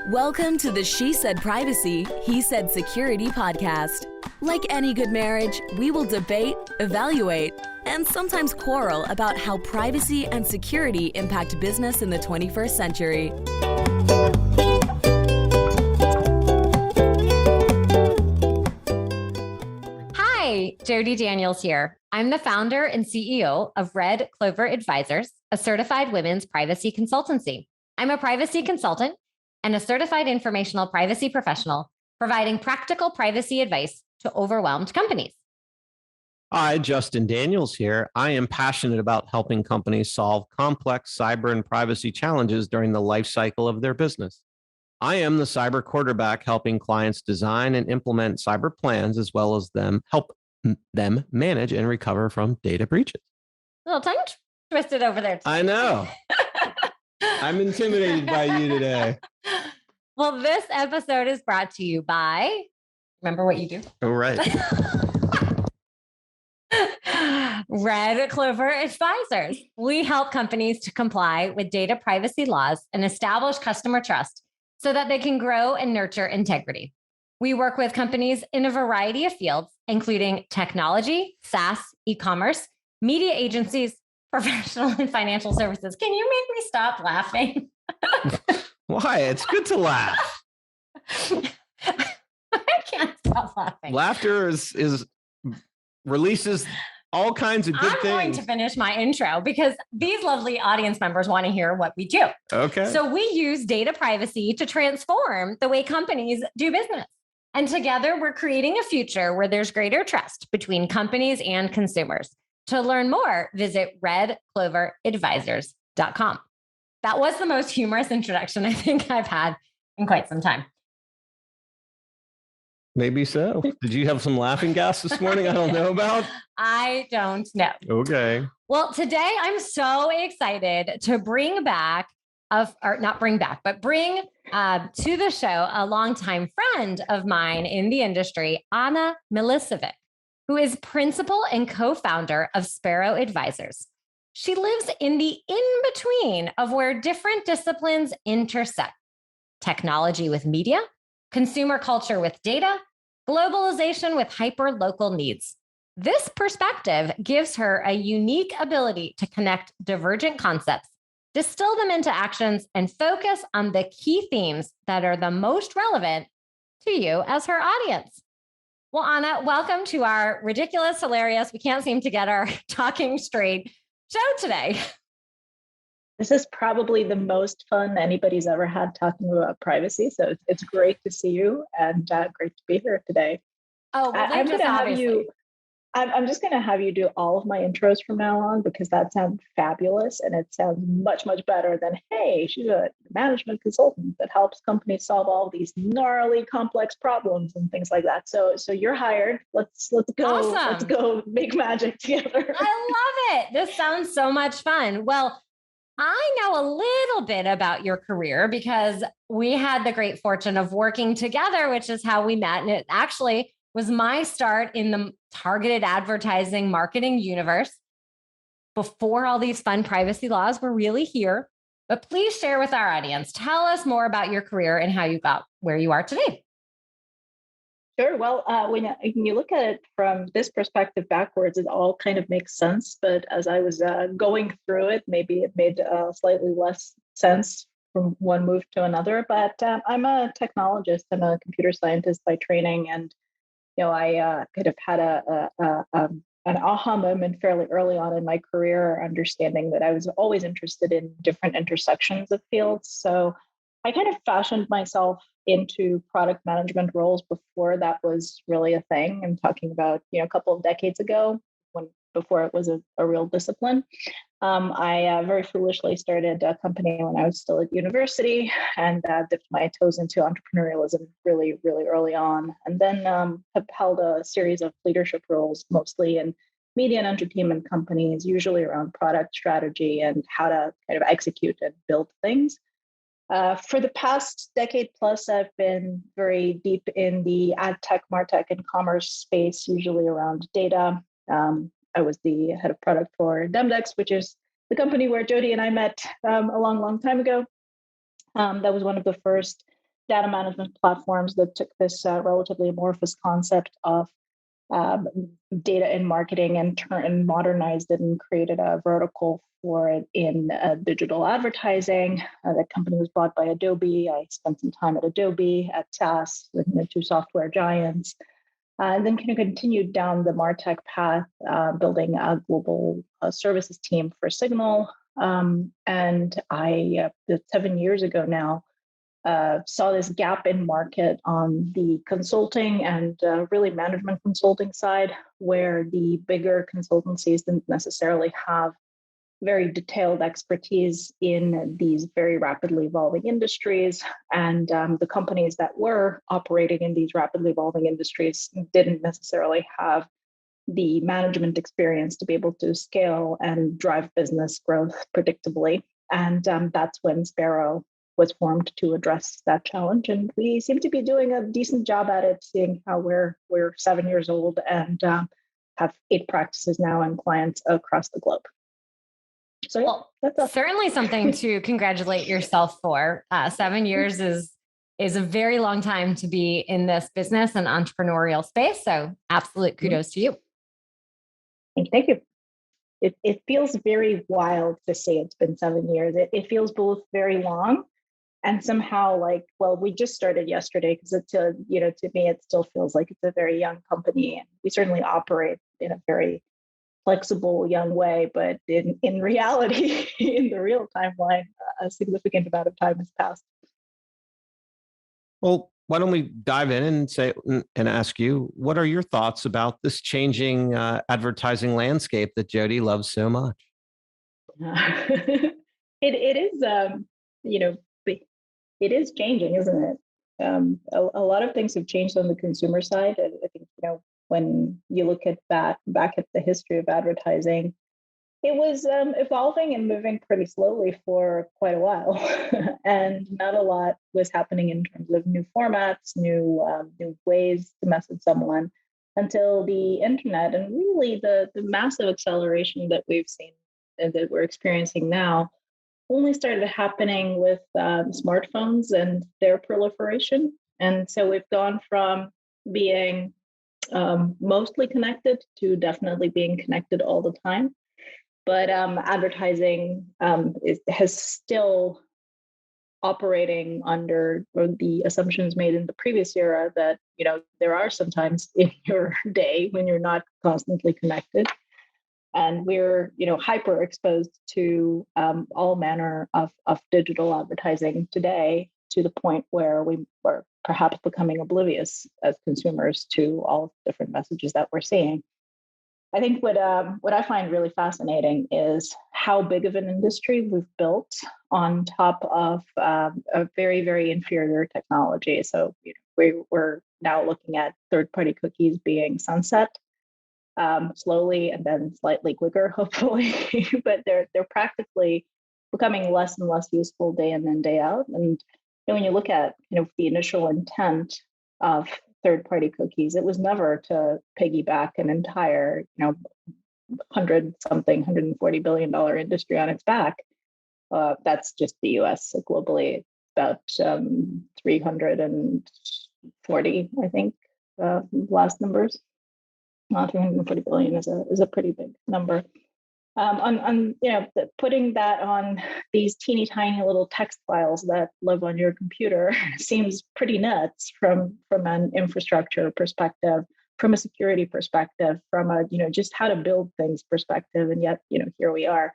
Welcome to the She Said Privacy, He Said Security podcast. Like any good marriage, we will debate, evaluate, and sometimes quarrel about how privacy and security impact business in the 21st century. Hi, Jody Daniels here. I'm the founder and CEO of Clover Advisers, a certified women's privacy consultancy. I'm a privacy consultant and a certified informational privacy professional, providing practical privacy advice to overwhelmed companies. Hi, Justin Daniels here. I am passionate about helping companies solve complex cyber and privacy challenges during the life cycle of their business. I am the cyber quarterback helping clients design and implement cyber plans, as well as help them manage and recover from data breaches. A little tongue twisted over there. I know. I'm intimidated by you today. Well, this episode is brought to you by, remember what you do? All right. Clover Advisers. We help companies to comply with data privacy laws and establish customer trust so that they can grow and nurture integrity. We work with companies in a variety of fields, including technology, SaaS, e-commerce, media agencies, professional and financial services. Can you make me stop laughing? Why? It's good to laugh. I can't stop laughing. Laughter is releases all kinds of good things. I'm going to finish my intro because these lovely audience members want to hear what we do. Okay. So we use data privacy to transform the way companies do business. And together we're creating a future where there's greater trust between companies and consumers. To learn more, visit redcloveradvisors.com. That was the most humorous introduction I think I've had in quite some time. Maybe so. Did you have some laughing gas this morning I don't know about? I don't know. Okay. Well, today I'm so excited to bring to the show a longtime friend of mine in the industry, Anna Milicevic, who is principal and co-founder of Sparrow Advisers. She lives in the in-between of where different disciplines intersect: technology with media, consumer culture with data, globalization with hyper-local needs. This perspective gives her a unique ability to connect divergent concepts, distill them into actions, and focus on the key themes that are the most relevant to you as her audience. Well, Anna, welcome to our ridiculous, hilarious, we can't seem to get our talking straight show today. This is probably the most fun anybody's ever had talking about privacy. So it's great to see you and great to be here today. Oh, well, I'm going to have you. I'm just going to have you do all of my intros from now on because that sounds fabulous and it sounds much, much better than, hey, she's a management consultant that helps companies solve all these gnarly, complex problems and things like that. So you're hired. Let's go. Awesome. Let's go make magic together. I love it. This sounds so much fun. Well, I know a little bit about your career because we had the great fortune of working together, which is how we met. And it actually was my start in the targeted advertising marketing universe before all these fun privacy laws were really here. But please share with our audience. Tell us more about your career and how you got where you are today. Sure. Well, when you look at it from this perspective backwards, it all kind of makes sense. But as I was going through it, maybe it made slightly less sense from one move to another. But I'm a technologist. I'm a computer scientist by training. And, I kind of had an aha moment fairly early on in my career, understanding that I was always interested in different intersections of fields. So I kind of fashioned myself into product management roles before that was really a thing. I'm talking about, a couple of decades ago, before it was a real discipline. I very foolishly started a company when I was still at university and dipped my toes into entrepreneurialism really, really early on. And then have held a series of leadership roles, mostly in media and entertainment companies, usually around product strategy and how to kind of execute and build things. For the past decade plus, I've been very deep in the adtech, martech, and commerce space, usually around data. I was the head of product for Demdex, which is the company where Jody and I met a long, long time ago. That was one of the first data management platforms that took this relatively amorphous concept of data in marketing and modernized it and created a vertical for it in digital advertising. That company was bought by Adobe. I spent some time at Adobe, at SAS, the two software giants, and then kind of continued down the martech path, building a global services team for Signal. And I, 7 years ago now, saw this gap in market on the consulting and really management consulting side, where the bigger consultancies didn't necessarily have very detailed expertise in these very rapidly evolving industries. And the companies that were operating in these rapidly evolving industries didn't necessarily have the management experience to be able to scale and drive business growth predictably. And that's when Sparrow was formed to address that challenge. And we seem to be doing a decent job at it, seeing how we're 7 years old and have 8 practices now and clients across the globe. So well, that's certainly something to congratulate yourself for. 7 years is a very long time to be in this business and entrepreneurial space. So absolute kudos to you. Thank you. It feels very wild to say it's been 7 years. It feels both very long and somehow like, well, we just started yesterday, because it's to me, it still feels like it's a very young company. And we certainly operate in a very flexible, young way, but in reality, in the real timeline, a significant amount of time has passed. Well, why don't we dive in and ask you, what are your thoughts about this changing advertising landscape that Jody loves so much? It is, it is changing, isn't it? A lot of things have changed on the consumer side. I think, when you look at back at the history of advertising, it was evolving and moving pretty slowly for quite a while, and not a lot was happening in terms of new formats, new ways to message someone, until the internet and really the massive acceleration that we've seen and that we're experiencing now only started happening with smartphones and their proliferation. And so we've gone from being mostly connected to definitely being connected all the time. But advertising has still operating under the assumptions made in the previous era that, there are some times in your day when you're not constantly connected. And we're, hyper exposed to all manner of digital advertising today, to the point where we are perhaps becoming oblivious as consumers to all the different messages that we're seeing. I think what I find really fascinating is how big of an industry we've built on top of a very, very inferior technology. So we're now looking at third-party cookies being sunset slowly and then slightly quicker, hopefully. But they're practically becoming less and less useful day in and day out. And when you look at the initial intent of third-party cookies, it was never to piggyback an entire $140 billion industry on its back. That's just the US. Globally, about 340, I think, last numbers. 340 billion is a pretty big number. Putting that on these teeny tiny little text files that live on your computer seems pretty nuts from an infrastructure perspective, from a security perspective, from a just how to build things perspective, and yet here we are.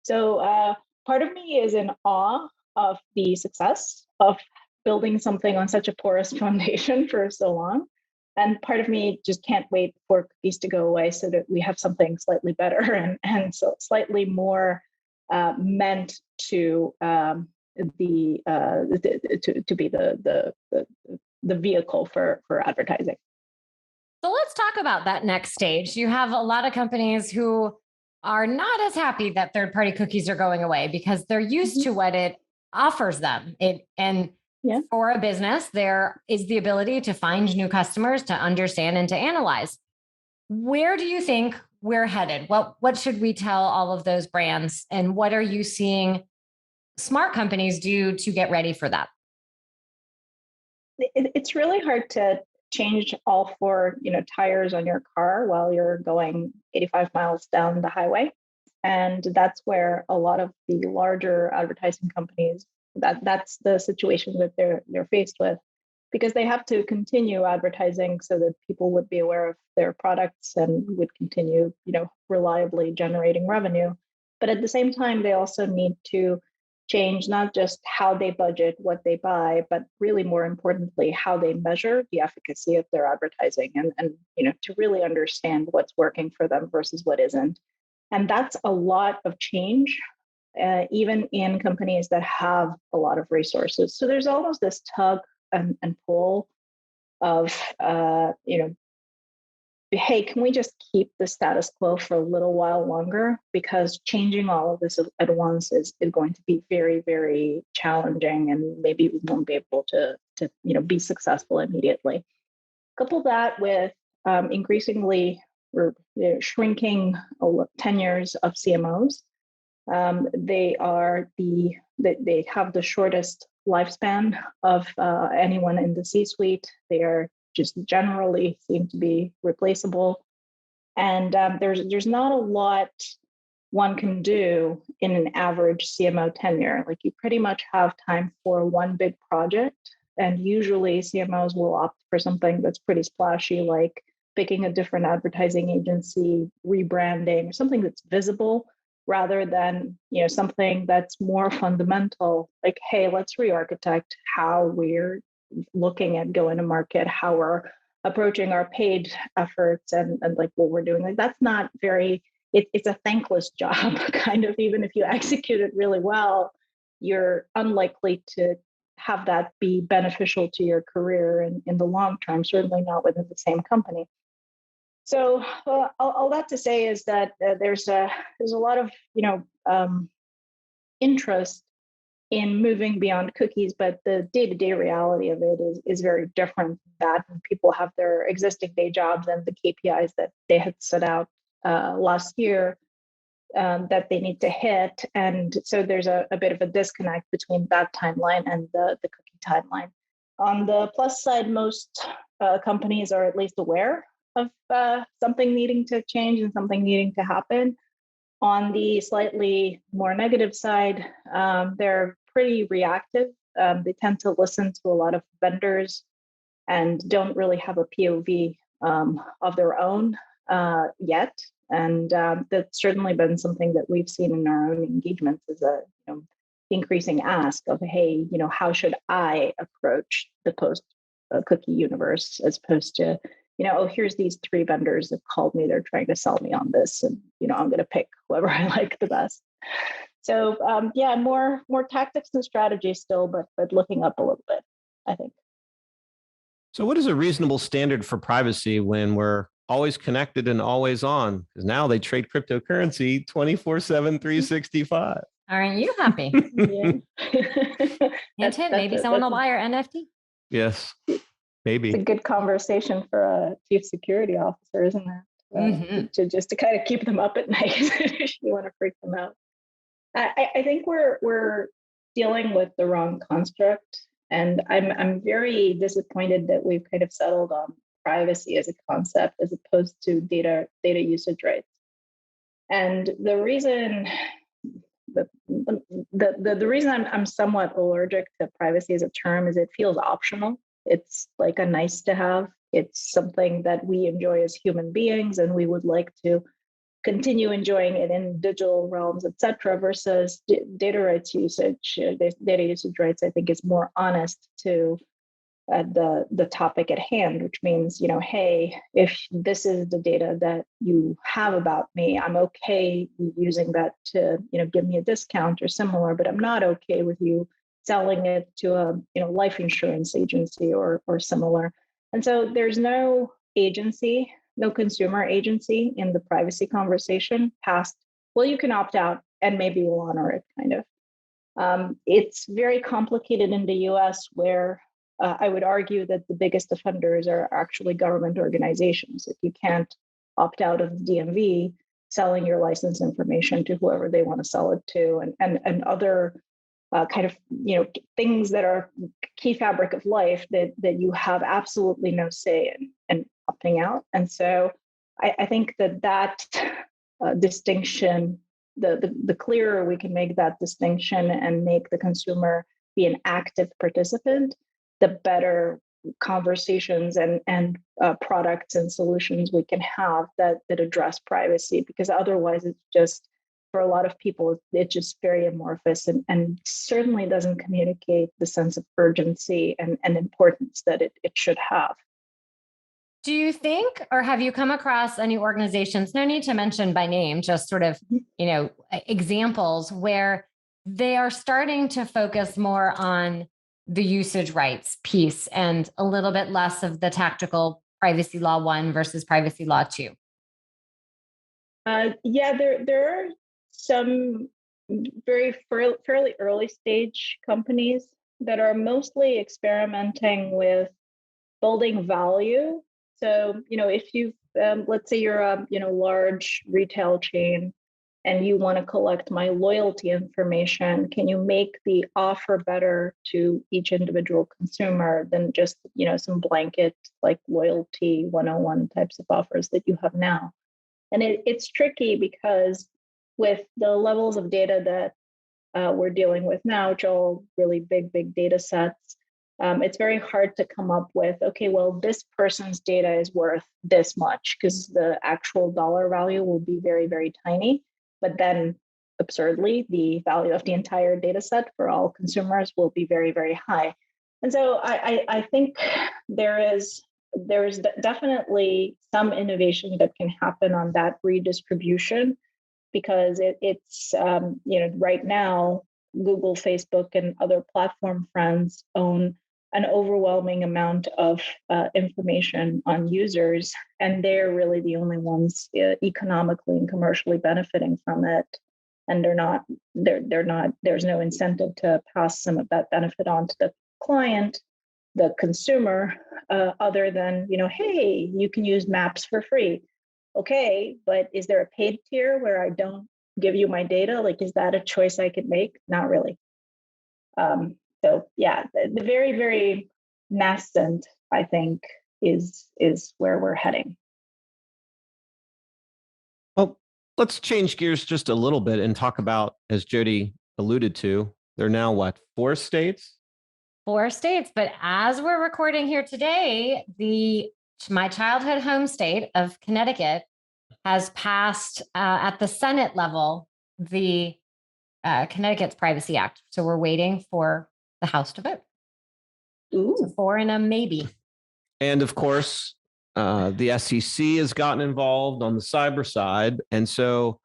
So part of me is in awe of the success of building something on such a porous foundation for so long. And part of me just can't wait for cookies to go away so that we have something slightly better and so slightly more meant to be the vehicle for advertising. So let's talk about that next stage. You have a lot of companies who are not as happy that third-party cookies are going away because they're used to what it offers them. For a business, there is the ability to find new customers, to understand and to analyze. Where do you think we're headed? What should we tell all of those brands? And what are you seeing smart companies do to get ready for that? It's really hard to change all four, tires on your car while you're going 85 miles down the highway. And that's where a lot of the larger advertising companies, that's the situation that they're faced with, because they have to continue advertising so that people would be aware of their products and would continue, reliably generating revenue. But at the same time, they also need to change not just how they budget what they buy, but really more importantly, how they measure the efficacy of their advertising and to really understand what's working for them versus what isn't. And that's a lot of change, even in companies that have a lot of resources. So there's almost this tug and pull of, hey, can we just keep the status quo for a little while longer? Because changing all of this at once is going to be very, very challenging, and maybe we won't be able to be successful immediately. Couple that with increasingly shrinking tenures of CMOs. They have the shortest lifespan of anyone in the C-suite. They are just generally seem to be replaceable. And there's not a lot one can do in an average CMO tenure. Like, you pretty much have time for one big project. And usually CMOs will opt for something that's pretty splashy, like picking a different advertising agency, rebranding, something that's visible, rather than something that's more fundamental, like, hey, let's re-architect how we're looking at going to market, how we're approaching our paid efforts, and like what we're doing. Like, that's not very, it's a thankless job, kind of. Even if you execute it really well, you're unlikely to have that be beneficial to your career in the long term, certainly not within the same company. So all that to say is that there's a lot of interest in moving beyond cookies, but the day-to-day reality of it is very different. That people have their existing day jobs and the KPIs that they had set out last year that they need to hit, and so there's a bit of a disconnect between that timeline and the cookie timeline. On the plus side, most companies are at least aware of something needing to change and something needing to happen. On the slightly more negative side, they're pretty reactive. They tend to listen to a lot of vendors and don't really have a POV of their own yet. And that's certainly been something that we've seen in our own engagements, as a increasing ask of, hey, how should I approach the post-cookie universe, as opposed to, oh, here's these 3 vendors that called me, they're trying to sell me on this, and I'm going to pick whoever I like the best. So more tactics and strategy still, but looking up a little bit, I think. So what is a reasonable standard for privacy when we're always connected and always on? Because now they trade cryptocurrency 24/7, 365. Aren't you happy? Yeah. Hint, hint, maybe someone will buy our NFT. Yes, maybe. It's a good conversation for a chief security officer, isn't it? To kind of keep them up at night if you want to freak them out. I think we're dealing with the wrong construct, and I'm very disappointed that we've kind of settled on privacy as a concept as opposed to data usage rights. And the reason the reason I'm somewhat allergic to privacy as a term is it feels optional. It's like a nice to have. It's something that we enjoy as human beings, and we would like to continue enjoying it in digital realms, et cetera, versus data rights usage. Data usage rights, I think, is more honest to the topic at hand, which means, hey, if this is the data that you have about me, I'm okay using that to, give me a discount or similar, but I'm not okay with you selling it to a, life insurance agency or similar. And so there's no agency, no consumer agency in the privacy conversation past, well, you can opt out and maybe we'll honor it, kind of. It's very complicated in the US, where I would argue that the biggest offenders are actually government organizations. If you can't opt out of the DMV, selling your license information to whoever they want to sell it to, and other kind of, things that are key fabric of life that you have absolutely no say in opting out. And so I think that distinction, the clearer we can make that distinction and make the consumer be an active participant, the better conversations and products and solutions we can have that address privacy. Because otherwise, it's just, for a lot of people, it's just very amorphous and certainly doesn't communicate the sense of urgency and importance that it should have. Do you think, or have you come across any organizations, no need to mention by name, just sort of, examples where they are starting to focus more on the usage rights piece and a little bit less of the tactical privacy law 1 versus privacy law 2? Yeah, there are some fairly early stage companies that are mostly experimenting with building value. So, if you, let's say you're a, large retail chain and you want to collect my loyalty information, can you make the offer better to each individual consumer than just, some blanket like loyalty 101 types of offers that you have now? And it's tricky because with the levels of data that we're dealing with now, which are all really big data sets, it's very hard to come up with, okay, well, this person's data is worth this much, because the actual dollar value will be very, very tiny. But then absurdly, the value of the entire data set for all consumers will be very, very high. And so I think there's definitely some innovation that can happen on that redistribution, because it's right now, Google, Facebook, and other platform friends own an overwhelming amount of information on users, and they're really the only ones economically and commercially benefiting from it. And there's no incentive to pass some of that benefit on to the client, the consumer, other than, hey, you can use maps for free. Okay, but is there a paid tier where I don't give you my data? Like, is that a choice I could make? Not really. So yeah, the very, very nascent, I think, is where we're heading. Well, let's change gears just a little bit and talk about, as Jody alluded to, there are now 4 states? 4 states, but as we're recording here today, my childhood home state of Connecticut has passed at the Senate level the Connecticut's Privacy Act. So we're waiting for the House to vote. Ooh. So 4 and a maybe. And of course, the SEC has gotten involved on the cyber side. And so,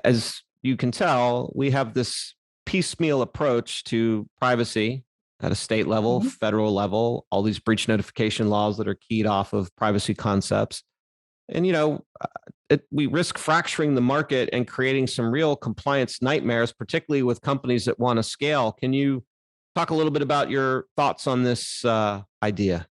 as you can tell, we have this piecemeal approach to privacy at a state level, federal level, all these breach notification laws that are keyed off of privacy concepts. And, we risk fracturing the market and creating some real compliance nightmares, particularly with companies that want to scale. Can you talk a little bit about your thoughts on this idea?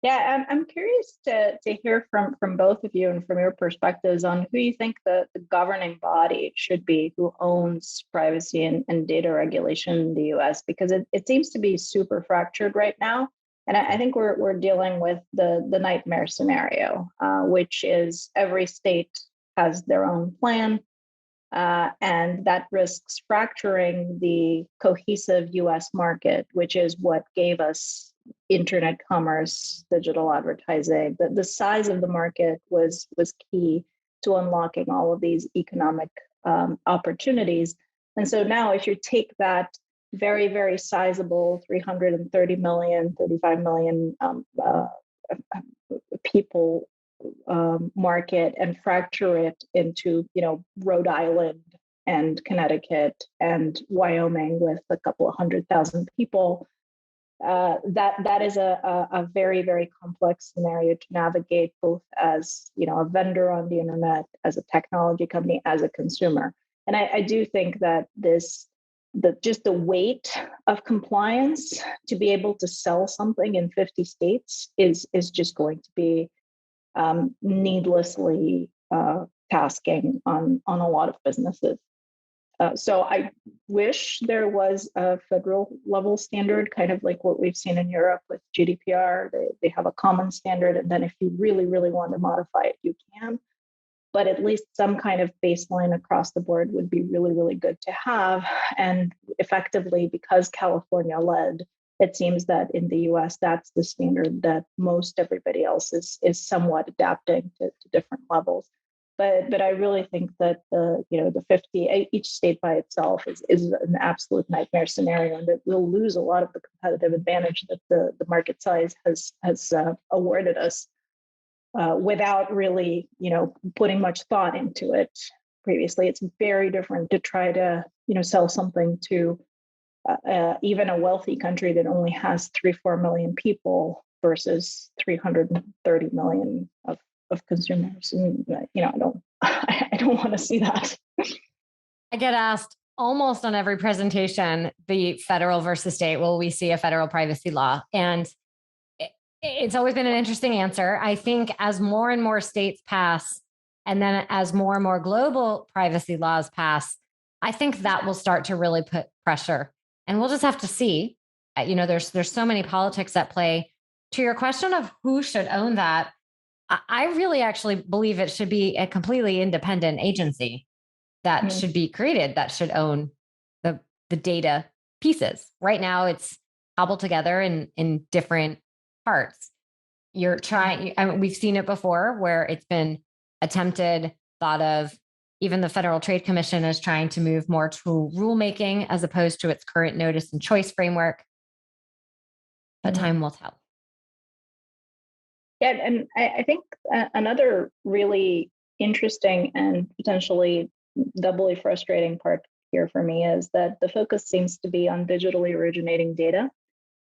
Yeah, I'm curious to hear from both of you and from your perspectives on who you think the governing body should be, who owns privacy and data regulation in the US, because it seems to be super fractured right now. And I think we're dealing with the nightmare scenario, which is every state has their own plan, and that risks fracturing the cohesive US market, which is what gave us internet commerce, digital advertising. The size of the market was key to unlocking all of these economic opportunities. And so now, if you take that very, very sizable 330 million, 35 million people market and fracture it into, Rhode Island and Connecticut and Wyoming with a couple of 100,000 people, that is a very, very complex scenario to navigate, both as a vendor on the internet, as a technology company, as a consumer. And I do think that just the weight of compliance to be able to sell something in 50 states is just going to be needlessly tasking on a lot of businesses. So I wish there was a federal level standard, kind of like what we've seen in Europe with GDPR. They have a common standard, and then if you really, really want to modify it, you can. But at least some kind of baseline across the board would be really, really good to have. And effectively, because California led, it seems that in the US, that's the standard that most everybody else is somewhat adapting to different levels. But I really think that the 50, each state by itself is an absolute nightmare scenario, and that we'll lose a lot of the competitive advantage that the market size has awarded us without really putting much thought into it previously. It's very different to try to sell something to even a wealthy country that only has 3-4 million people versus 330 million of consumers. And I don't want to see that. I get asked almost on every presentation, the federal versus state, will we see a federal privacy law? And it's always been an interesting answer. I think as more and more states pass, and then as more and more global privacy laws pass, I think that will start to really put pressure. And we'll just have to see. There's so many politics at play. To your question of who should own that, I really actually believe it should be a completely independent agency that should be created, that should own the data pieces. Right now, it's cobbled together in different parts. We've seen it before where it's been attempted, thought of. Even the Federal Trade Commission is trying to move more to rulemaking as opposed to its current notice and choice framework. But time will tell. Yeah, and I think another really interesting and potentially doubly frustrating part here for me is that the focus seems to be on digitally originating data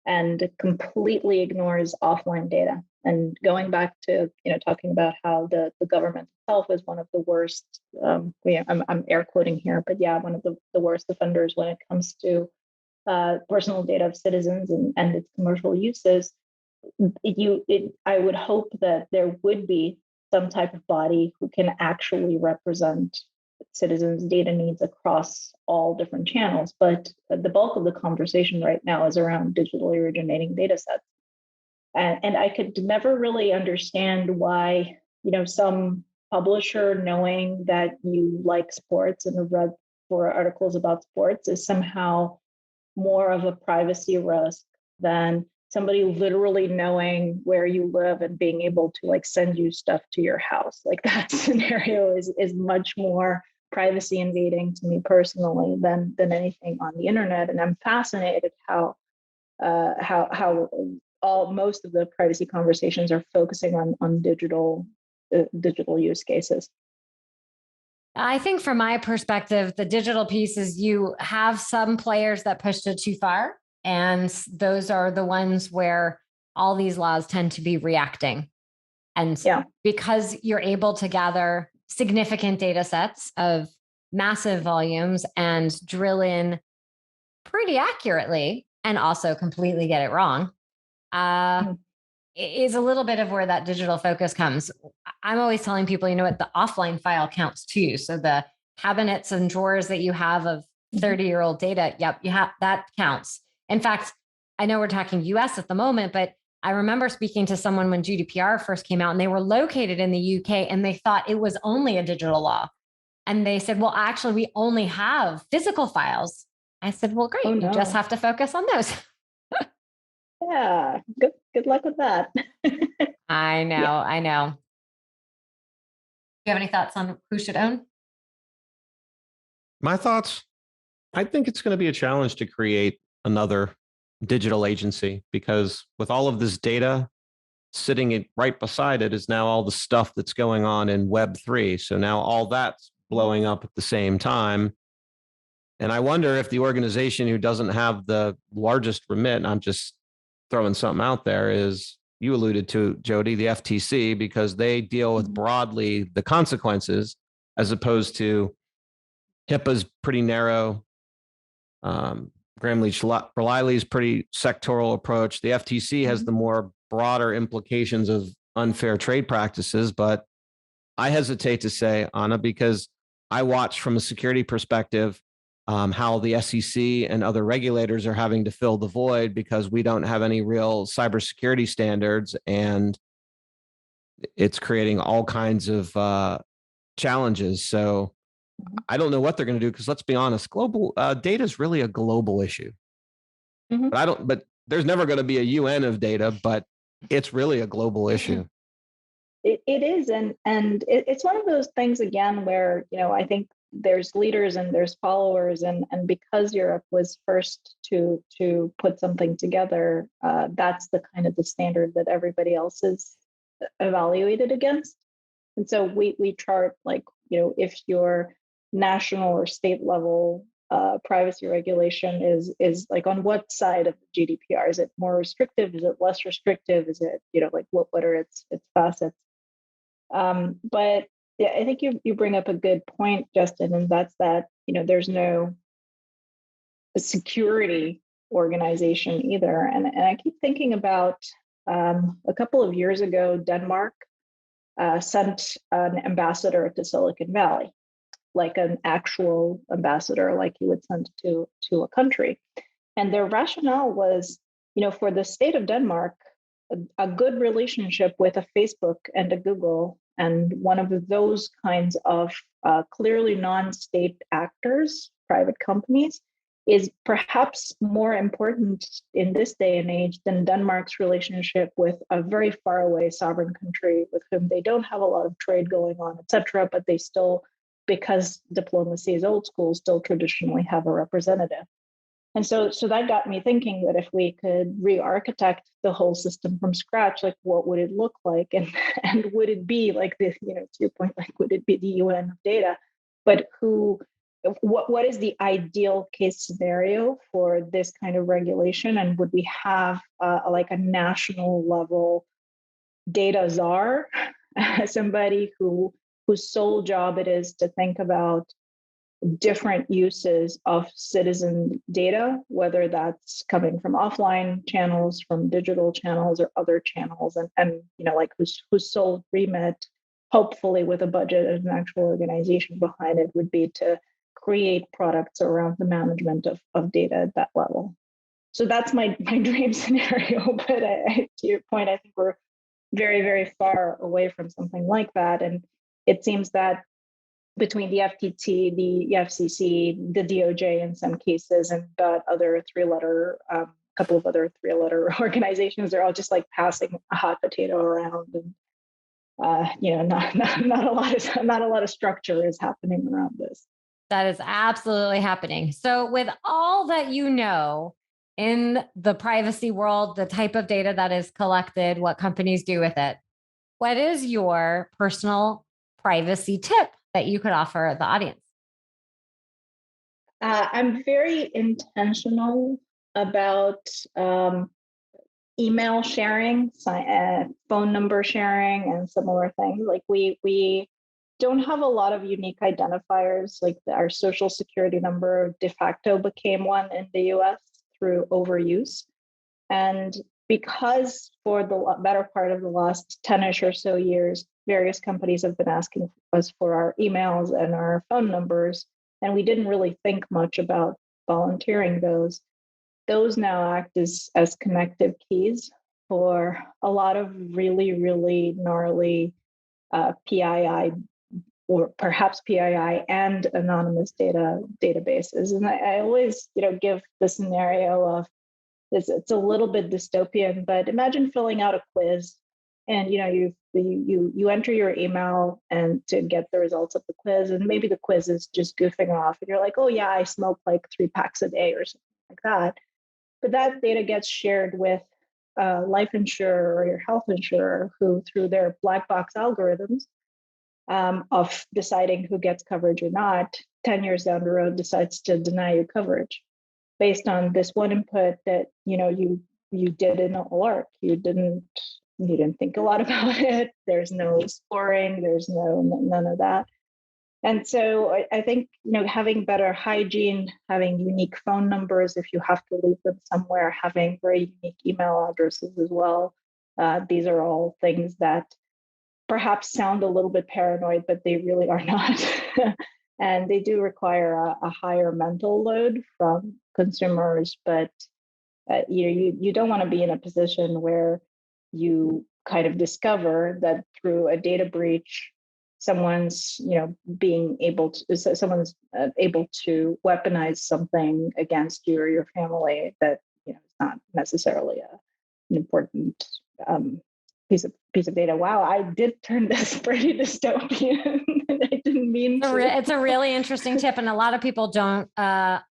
and completely ignores offline data. And going back to talking about how the government itself is one of the worst, I'm air quoting here, but yeah, one of the worst offenders when it comes to personal data of citizens and its commercial uses. I would hope that there would be some type of body who can actually represent citizens' data needs across all different channels. But the bulk of the conversation right now is around digitally originating data sets. And I could never really understand why, some publisher knowing that you like sports and have read 4 articles about sports is somehow more of a privacy risk than somebody literally knowing where you live and being able to send you stuff to your house. That scenario is much more privacy invading to me personally than anything on the internet. And I'm fascinated how most of the privacy conversations are focusing on digital use cases. I think from my perspective, the digital piece is you have some players that pushed it too far. And those are the ones where all these laws tend to be reacting. And because you're able to gather significant data sets of massive volumes and drill in pretty accurately and also completely get it wrong, is a little bit of where that digital focus comes. I'm always telling people, the offline file counts too. So the cabinets and drawers that you have of 30-year-old data, that counts. In fact, I know we're talking US at the moment, but I remember speaking to someone when GDPR first came out and they were located in the UK and they thought it was only a digital law. And they said, well, actually, we only have physical files. I said, well, great. You just have to focus on those. Yeah. Good luck with that. I know. Do you have any thoughts on who should own? My thoughts, I think it's going to be a challenge to create another digital agency because with all of this data sitting right beside it is now all the stuff that's going on in Web3. So now all that's blowing up at the same time. And I wonder if the organization who doesn't have the largest remit, and I'm just throwing something out there, is you alluded to, Jody, the FTC, because they deal with broadly the consequences as opposed to HIPAA's pretty narrow. Gramm-Leach-Riley's pretty sectoral approach. The FTC has the more broader implications of unfair trade practices, but I hesitate to say, Anna, because I watch from a security perspective how the SEC and other regulators are having to fill the void because we don't have any real cybersecurity standards, and it's creating all kinds of challenges. So I don't know what they're going to do because let's be honest, global data is really a global issue. But there's never going to be a UN of data, but it's really a global issue. It is, and it's one of those things again where I think there's leaders and there's followers, and because Europe was first to put something together, that's the kind of the standard that everybody else is evaluated against. And so we chart like if your national or state level privacy regulation is like on what side of the GDPR? Is it more restrictive? Is it less restrictive? Is it like what are its facets? But yeah, I think you bring up a good point, Justin, and that's that there's no security organization either. And I keep thinking about a couple of years ago, Denmark sent an ambassador to Silicon Valley, like an actual ambassador, like you would send to a country. And their rationale was, for the state of Denmark, a good relationship with a Facebook and a Google and one of those kinds of clearly non-state actors, private companies, is perhaps more important in this day and age than Denmark's relationship with a very far away sovereign country with whom they don't have a lot of trade going on, et cetera, but they still, because diplomacy is old school, still traditionally have a representative. And so that got me thinking that if we could re-architect the whole system from scratch, like what would it look like? And would it be like this, to your point, like would it be the UN of data? But what is the ideal case scenario for this kind of regulation? And would we have like a national level data czar, somebody whose sole job it is to think about different uses of citizen data, whether that's coming from offline channels, from digital channels, or other channels, and like whose sole remit, hopefully with a budget and an actual organization behind it, would be to create products around the management of data at that level. So that's my dream scenario. But to your point, I think we're very, very far away from something like that. And it seems that between the FTT, the FCC, the DOJ in some cases, and that other couple of other three-letter organizations, they're all just like passing a hot potato around, and not a lot of structure is happening around this. That is absolutely happening. So, with all that in the privacy world, the type of data that is collected, what companies do with it, what is your personal privacy tip that you could offer the audience? I'm very intentional about email sharing, phone number sharing, and similar things. Like we don't have a lot of unique identifiers. Like our social security number de facto became one in the US through overuse. And because for the better part of the last 10-ish or so years, various companies have been asking us for our emails and our phone numbers, and we didn't really think much about volunteering those. Those now act as connective keys for a lot of really, really gnarly PII, or perhaps PII and anonymous databases. And I always, give the scenario of it's a little bit dystopian, but imagine filling out a quiz, and you enter your email and to get the results of the quiz, and maybe the quiz is just goofing off, and you're like, oh yeah, I smoke like 3 packs a day or something like that. But that data gets shared with life insurer or your health insurer, who through their black box algorithms of deciding who gets coverage or not, 10 years down the road decides to deny you coverage based on this one input that you did an alert. You didn't think a lot about it. There's no scoring. There's none of that. And so I think having better hygiene, having unique phone numbers if you have to leave them somewhere, having very unique email addresses as well. These are all things that perhaps sound a little bit paranoid, but they really are not. and they do require a higher mental load from consumers. But you don't want to be in a position where you kind of discover that through a data breach, someone's being able to someone's able to weaponize something against you or your family that is not necessarily an important piece of data. Wow, I did turn this pretty dystopian. I didn't mean to. It's a really interesting tip, and a lot of people don't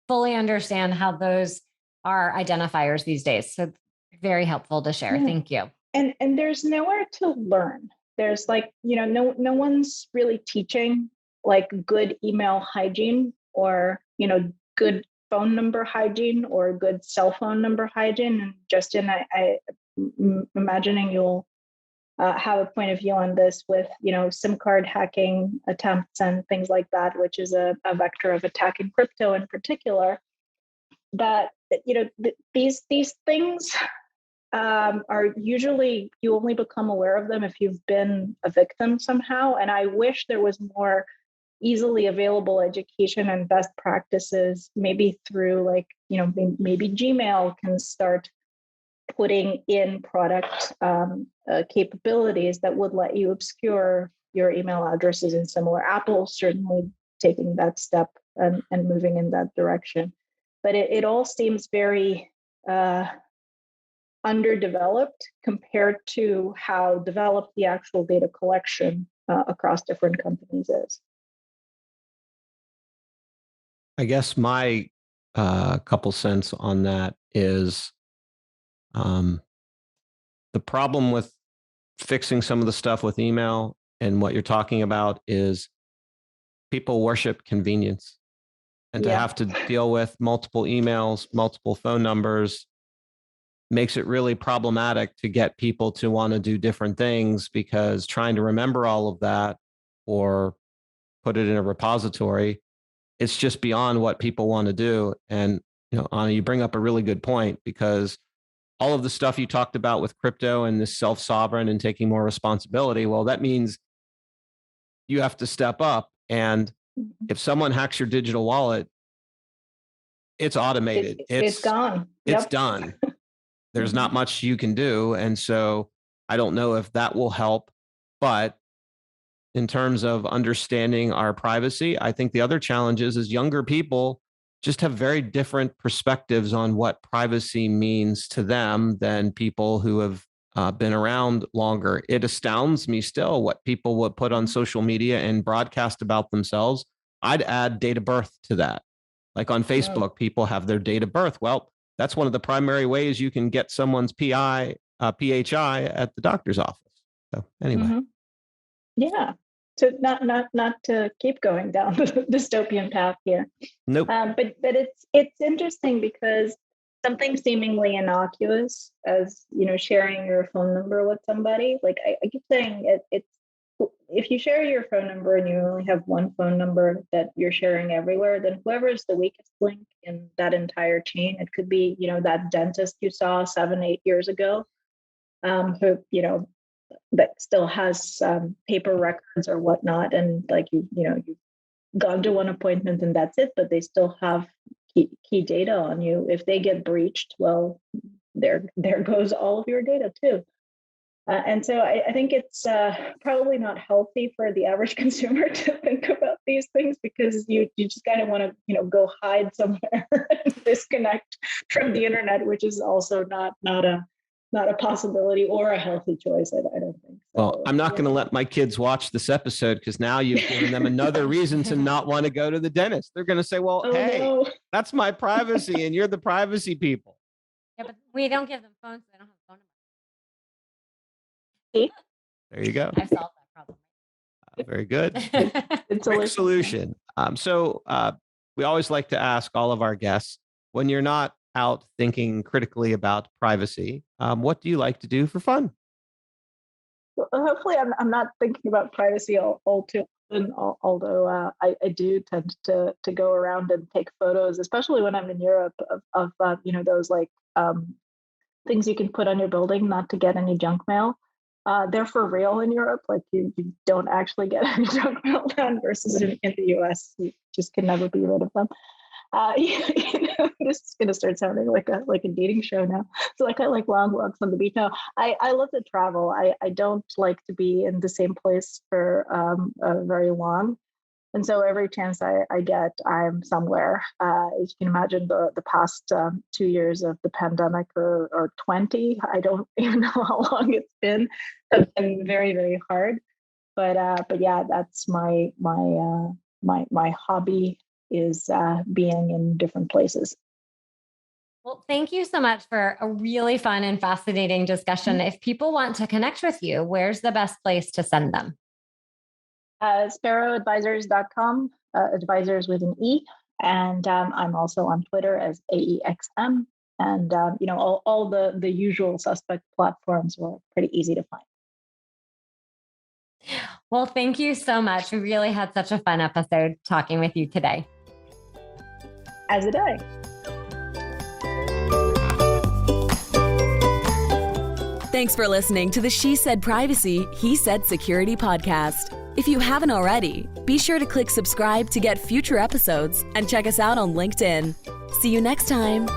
fully understand how those are identifiers these days. So very helpful to share. Yeah. Thank you. And there's nowhere to learn. There's no one's really teaching like good email hygiene or good phone number hygiene or good cell phone number hygiene. And Justin, I'm imagining you'll have a point of view on this with SIM card hacking attempts and things like that, which is a vector of attacking crypto in particular. That these things are usually, you only become aware of them if you've been a victim somehow. And I wish there was more easily available education and best practices, maybe through maybe Gmail can start putting in product capabilities that would let you obscure your email addresses and similar. Apple certainly taking that step and moving in that direction. But it all seems very underdeveloped compared to how developed the actual data collection across different companies is. I guess my couple cents on that is the problem with fixing some of the stuff with email and what you're talking about is people worship convenience. And to have to deal with multiple emails, multiple phone numbers makes it really problematic to get people to want to do different things, because trying to remember all of that or put it in a repository, it's just beyond what people want to do. And, Anna, you bring up a really good point, because all of the stuff you talked about with crypto and this self-sovereign and taking more responsibility, well, that means you have to step up. And if someone hacks your digital wallet, it's automated. It's gone. It's done. There's not much you can do. And so I don't know if that will help. But in terms of understanding our privacy, I think the other challenge is younger people just have very different perspectives on what privacy means to them than people who have been around longer. It astounds me still what people would put on social media and broadcast about themselves. I'd add date of birth to that. Like on Facebook, people have their date of birth. Well, that's one of the primary ways you can get someone's PHI at the doctor's office. So anyway. Yeah. So not to keep going down the dystopian path here. Nope. But it's interesting because something seemingly innocuous as sharing your phone number with somebody. Like I keep saying it's if you share your phone number and you only have one phone number that you're sharing everywhere, then whoever is the weakest link in that entire chain, it could be that dentist you saw 7-8 years ago, who that still has paper records or whatnot, and you've gone to one appointment and that's it, but they still have key data on you. If they get breached, well, there goes all of your data too. And so I think it's probably not healthy for the average consumer to think about these things, because you just kind of want to go hide somewhere and disconnect from the internet, which is also not a possibility or a healthy choice. I don't think. So, well, I'm not going to let my kids watch this episode, because now you've given them another reason to not want to go to the dentist. They're going to say, well, that's my privacy and you're the privacy people. Yeah, but we don't give them phones. They don't have phone numbers. There you go. I've solved that problem. Very good. It's a solution. So we always like to ask all of our guests, when you're not out thinking critically about privacy, what do you like to do for fun? Well, hopefully I'm not thinking about privacy all too often, although I do tend to go around and take photos, especially when I'm in Europe, of those things you can put on your building not to get any junk mail. they're for real in Europe. Like you don't actually get any junk mail done versus in the US, you just can never be rid of them. This is going to start sounding like a dating show now. So like I like long walks on the beach. No, I love to travel. I don't like to be in the same place for very long. And so every chance I get, I'm somewhere. As you can imagine, the past 2 years of the pandemic or 20, I don't even know how long it's been. It's been very, very hard. But yeah, that's my hobby is being in different places. Well, thank you so much for a really fun and fascinating discussion. If people want to connect with you, where's the best place to send them? SparrowAdvisers.com, advisors with an E. And I'm also on Twitter as AEXM. And, all the usual suspect platforms were pretty easy to find. Well, thank you so much. We really had such a fun episode talking with you today. As did I. Thanks for listening to the She Said Privacy, He Said Security podcast. If you haven't already, be sure to click subscribe to get future episodes and check us out on LinkedIn. See you next time.